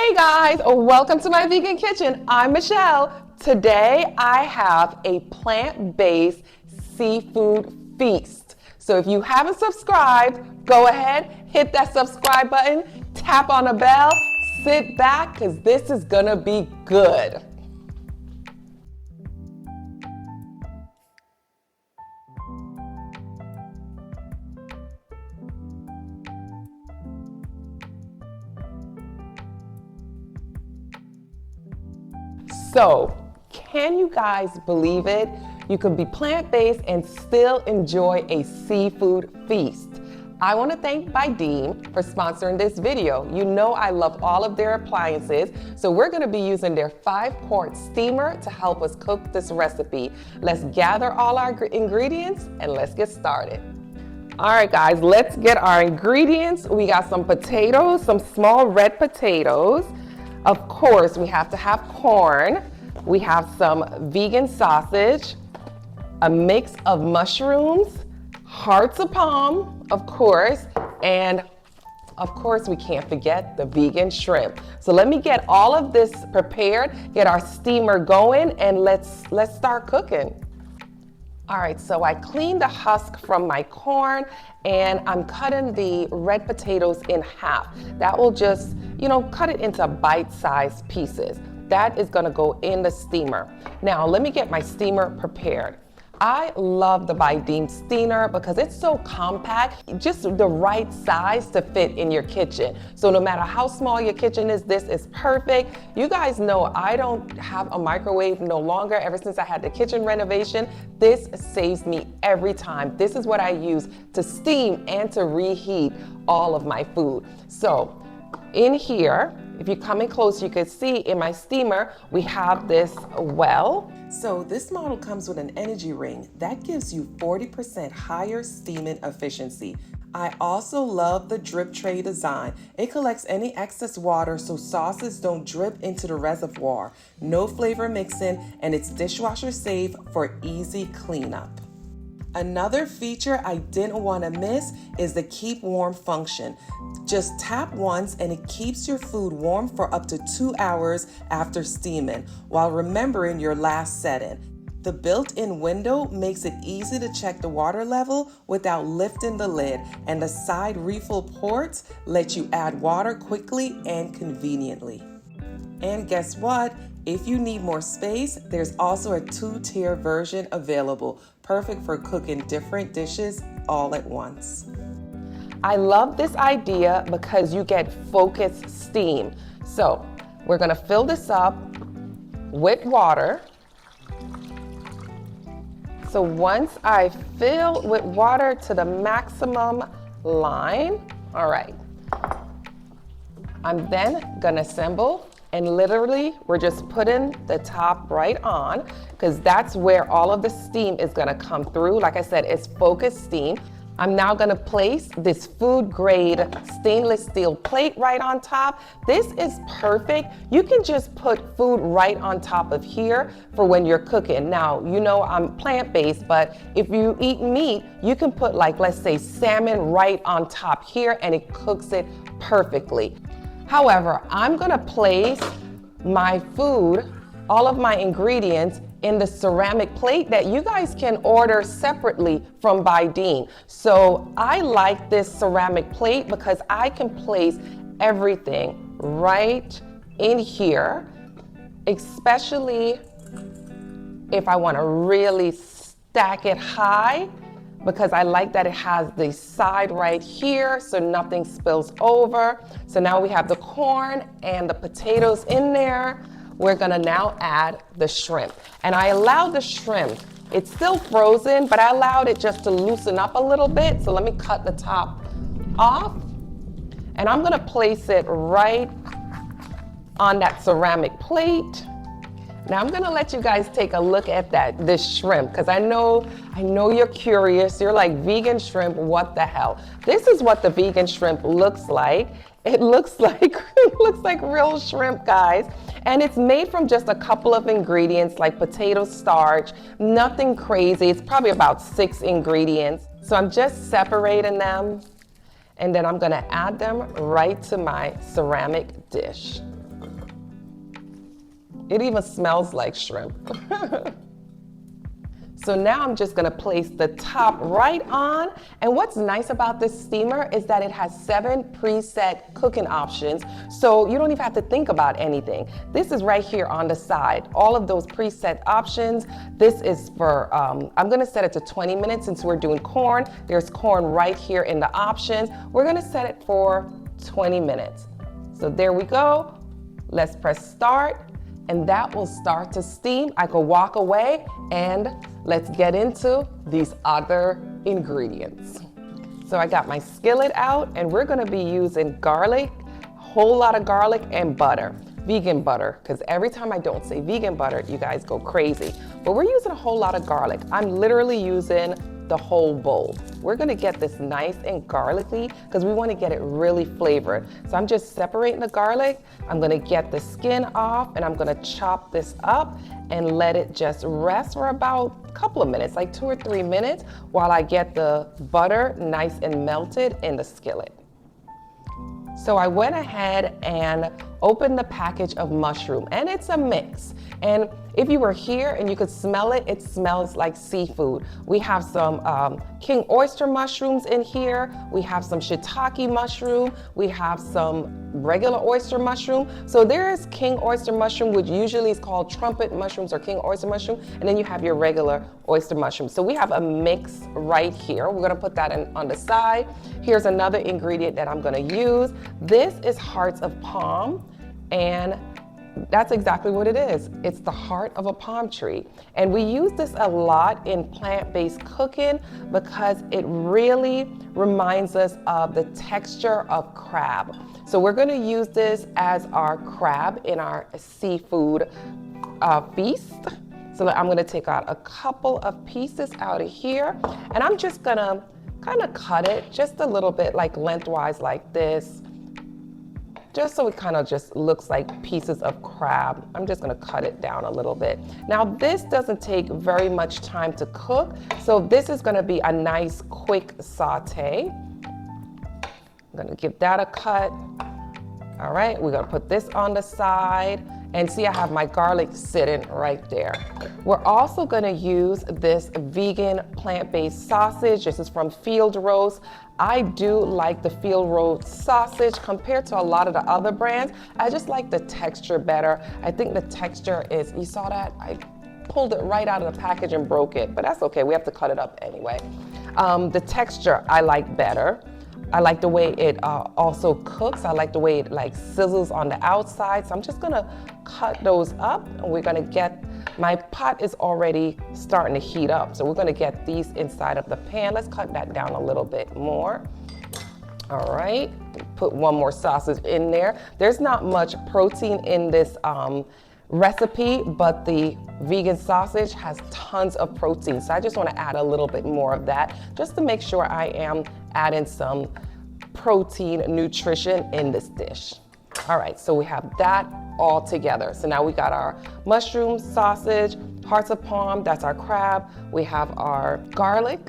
Hey guys, welcome to my vegan kitchen. I'm Michelle. Today I have a plant-based seafood feast. So if you haven't subscribed, go ahead, hit that subscribe button, tap on the bell, sit back because this is gonna be good. So, can you guys believe it? You can be plant-based and still enjoy a seafood feast. I want to thank Buydeem for sponsoring this video. You know I love all of their appliances, so we're going to be using their 5-quart steamer to help us cook this recipe. Let's gather all our ingredients and let's get started. All right guys, let's get our ingredients. We got some potatoes, some small red potatoes. Of course, we have to have corn. We have some vegan sausage, a mix of mushrooms, hearts of palm, of course, and of course, we can't forget the vegan shrimp. So let me get all of this prepared, get our steamer going, and let's start cooking. All right, so I cleaned the husk from my corn and I'm cutting the red potatoes in half. That will just, cut it into bite-sized pieces. That is gonna go in the steamer. Now, let me get my steamer prepared. I love the Buydeem steamer because it's so compact, just the right size to fit in your kitchen. So no matter how small your kitchen is, this is perfect. You guys know I don't have a microwave no longer. Ever since I had the kitchen renovation, this saves me every time. This is what I use to steam and to reheat all of my food. So in here, if you come in close, you can see in my steamer, we have this well. So this model comes with an energy ring that gives you 40% higher steaming efficiency. I also love the drip tray design. It collects any excess water so sauces don't drip into the reservoir. No flavor mixing, and it's dishwasher safe for easy cleanup. Another feature I didn't want to miss is the keep warm function. Just tap once and it keeps your food warm for up to 2 hours after steaming while remembering your last setting. The built-in window makes it easy to check the water level without lifting the lid, and the side refill ports let you add water quickly and conveniently. And guess what? If you need more space, there's also a 2-tier version available, perfect for cooking different dishes all at once. I love this idea because you get focused steam. So we're gonna fill this up with water. So once I fill with water to the maximum line, all right, I'm then gonna assemble. And literally, we're just putting the top right on because that's where all of the steam is gonna come through. Like I said, it's focused steam. I'm now gonna place this food grade stainless steel plate right on top. This is perfect. You can just put food right on top of here for when you're cooking. Now, I'm plant-based, but if you eat meat, you can put let's say salmon right on top here and it cooks it perfectly. However, I'm gonna place my food, all of my ingredients, in the ceramic plate that you guys can order separately from Buydeem. So I like this ceramic plate because I can place everything right in here, especially if I wanna really stack it high, because I like that it has the side right here so nothing spills over. So now we have the corn and the potatoes in there. We're gonna now add the shrimp. And I allowed the shrimp, it's still frozen, but I allowed it just to loosen up a little bit. So let me cut the top off. And I'm gonna place it right on that ceramic plate. Now I'm gonna let you guys take a look at this shrimp, because I know you're curious. You're like, vegan shrimp, what the hell? This is what the vegan shrimp looks like. It looks like real shrimp, guys. And it's made from just a couple of ingredients like potato starch, nothing crazy. It's probably about 6 ingredients. So I'm just separating them, and then I'm gonna add them right to my ceramic dish. It even smells like shrimp. So now I'm just gonna place the top right on. And what's nice about this steamer is that it has 7 preset cooking options. So you don't even have to think about anything. This is right here on the side. All of those preset options. This is for, I'm gonna set it to 20 minutes since we're doing corn. There's corn right here in the options. We're gonna set it for 20 minutes. So there we go. Let's press start. And that will start to steam. I could walk away and let's get into these other ingredients. So I got my skillet out and we're gonna be using garlic, whole lot of garlic and butter, vegan butter, because every time I don't say vegan butter, you guys go crazy. But we're using a whole lot of garlic. I'm literally using the whole bowl. We're gonna get this nice and garlicky because we wanna get it really flavored. So I'm just separating the garlic. I'm gonna get the skin off and I'm gonna chop this up and let it just rest for about a couple of minutes, like 2 or 3 minutes, while I get the butter nice and melted in the skillet. So I went ahead and opened the package of mushroom, and it's a mix. And if you were here and you could smell it, it smells like seafood. We have some king oyster mushrooms in here. We have some shiitake mushroom. We have some regular oyster mushroom. So there is king oyster mushroom, which usually is called trumpet mushrooms or king oyster mushroom. And then you have your regular oyster mushroom. So we have a mix right here. We're gonna put that on the side. Here's another ingredient that I'm gonna use. This is hearts of palm. And that's exactly what it is. It's the heart of a palm tree. And we use this a lot in plant-based cooking because it really reminds us of the texture of crab. So we're gonna use this as our crab in our seafood feast. So I'm gonna take out a couple of pieces out of here. And I'm just gonna kind of cut it just a little bit like lengthwise like this. Just so it kind of just looks like pieces of crab. I'm just gonna cut it down a little bit. Now this doesn't take very much time to cook, so this is gonna be a nice quick saute. I'm gonna give that a cut. All right, we're gonna put this on the side. And see, I have my garlic sitting right there. We're also gonna use this vegan plant-based sausage. This is from Field Roast. I do like the Field Roast sausage compared to a lot of the other brands. I just like the texture better. I think the texture is, you saw that? I pulled it right out of the package and broke it, but that's okay, we have to cut it up anyway. The texture I like better. I like the way it also cooks. I like the way it like sizzles on the outside. So I'm just gonna cut those up and we're gonna get, my pot is already starting to heat up. So we're gonna get these inside of the pan. Let's cut that down a little bit more. All right, put one more sausage in there. There's not much protein in this recipe, but the vegan sausage has tons of protein. So I just wanna add a little bit more of that just to make sure I am adding some protein nutrition in this dish. All right, so we have that all together. So now we got our mushroom, sausage, hearts of palm, that's our crab. We have our garlic.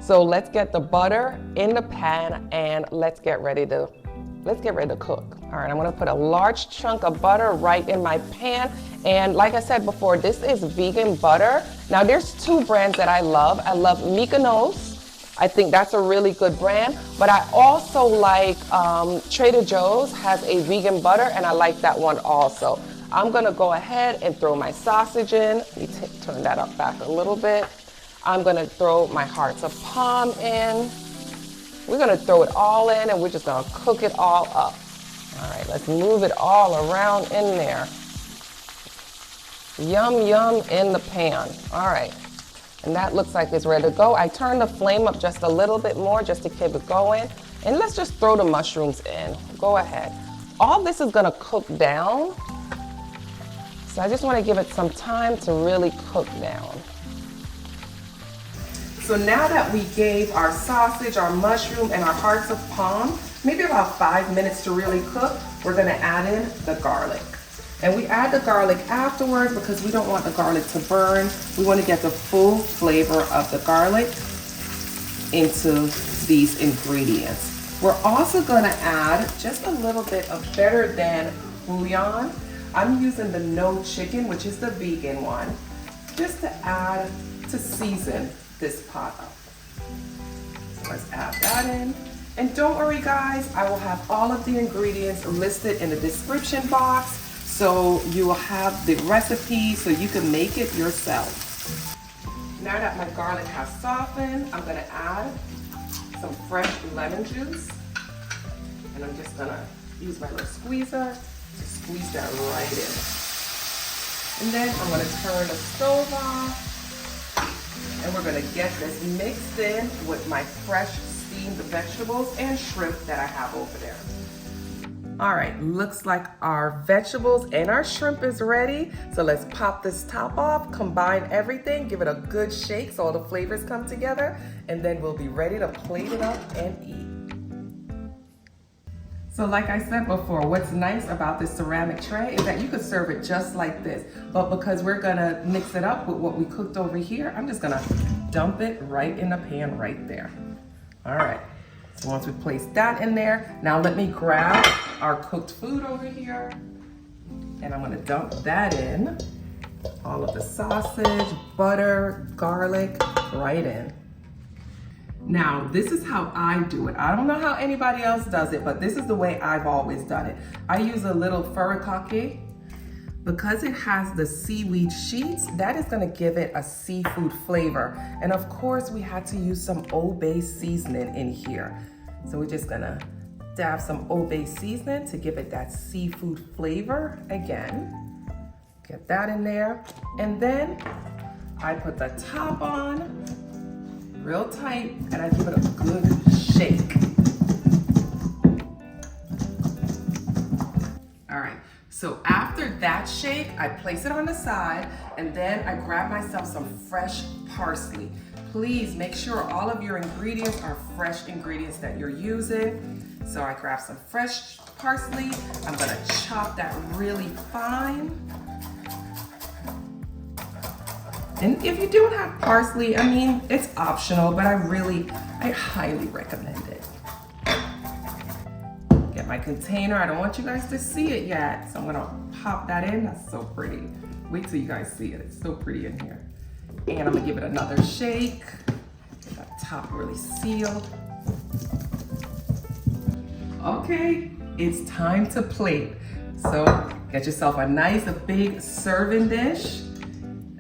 So let's get the butter in the pan and let's get ready to cook. All right, I'm gonna put a large chunk of butter right in my pan. And like I said before, this is vegan butter. Now there's 2 brands that I love. I love Mykonos. I think that's a really good brand, but I also like Trader Joe's has a vegan butter and I like that one also. I'm gonna go ahead and throw my sausage in. Let me turn that up back a little bit. I'm gonna throw my hearts of palm in. We're gonna throw it all in and we're just gonna cook it all up. All right, let's move it all around in there. Yum, yum in the pan. All right, and that looks like it's ready to go. I turned the flame up just a little bit more just to keep it going. And let's just throw the mushrooms in. Go ahead. All this is gonna cook down. So I just wanna give it some time to really cook down. So now that we gave our sausage, our mushroom, and our hearts of palm, maybe about 5 minutes to really cook, we're gonna add in the garlic. And we add the garlic afterwards because we don't want the garlic to burn. We want to get the full flavor of the garlic into these ingredients. We're also gonna add just a little bit of better than bouillon. I'm using the no chicken, which is the vegan one, just to add to season this pot up. So let's add that in. And don't worry guys, I will have all of the ingredients listed in the description box, so you will have the recipe so you can make it yourself. Now that my garlic has softened, I'm gonna add some fresh lemon juice. And I'm just gonna use my little squeezer to squeeze that right in. And then I'm gonna turn the stove off. And we're gonna get this mixed in with my fresh steamed vegetables and shrimp that I have over there. All right, looks like our vegetables and our shrimp is ready. So let's pop this top off, combine everything, give it a good shake so all the flavors come together, and then we'll be ready to plate it up and eat. So like I said before, what's nice about this ceramic tray is that you could serve it just like this, but because we're gonna mix it up with what we cooked over here, I'm just gonna dump it right in the pan right there. All right. So once we place that in there, now let me grab our cooked food over here, and I'm gonna dump that in. All of the sausage, butter, garlic, right in. Now, this is how I do it. I don't know how anybody else does it, but this is the way I've always done it. I use a little furikake. Because it has the seaweed sheets, that is gonna give it a seafood flavor. And of course, we had to use some Old Bay seasoning in here. So we're just gonna dab some Old Bay seasoning to give it that seafood flavor again. Get that in there. And then I put the top on real tight and I give it a good shake. All right. So after that shake, I place it on the side and then I grab myself some fresh parsley. Please make sure all of your ingredients are fresh ingredients that you're using. So I grab some fresh parsley. I'm gonna chop that really fine. And if you don't have parsley, I mean, it's optional, but I highly recommend it. My container, I don't want you guys to see it yet, so I'm gonna pop that in. That's so pretty. Wait till you guys see it. It's so pretty in here. And I'm gonna give it another shake. Get that top really sealed. Okay, it's time to plate. So get yourself a nice big serving dish.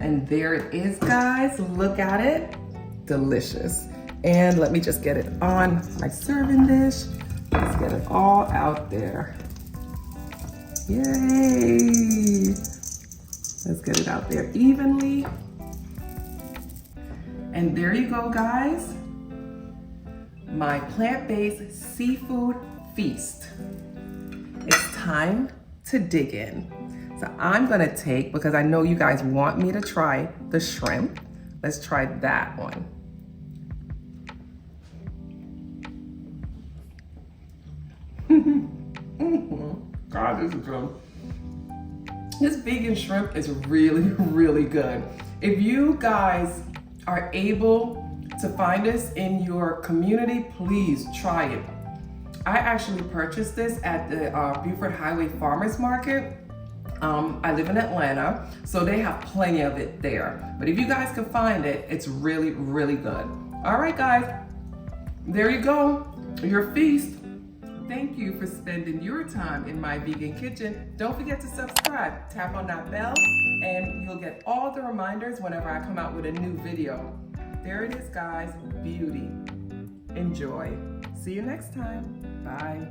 And there it is, guys. Look at it. Delicious. And let me just get it on my serving dish. Let's get it all out there. Yay! Let's get it out there evenly. And there you go, guys. My plant-based seafood feast. It's time to dig in. So I'm gonna take, because I know you guys want me to try the shrimp. Let's try that one. God, this is good. This vegan shrimp is really, really good. If you guys are able to find this in your community, please try it. I actually purchased this at the Buford Highway Farmers Market. I live in Atlanta, so they have plenty of it there. But if you guys can find it, it's really, really good. All right, guys, there you go, your feast. Thank you for spending your time in my vegan kitchen. Don't forget to subscribe, tap on that bell, and you'll get all the reminders whenever I come out with a new video. There it is, guys, beauty. Enjoy. See you next time. Bye.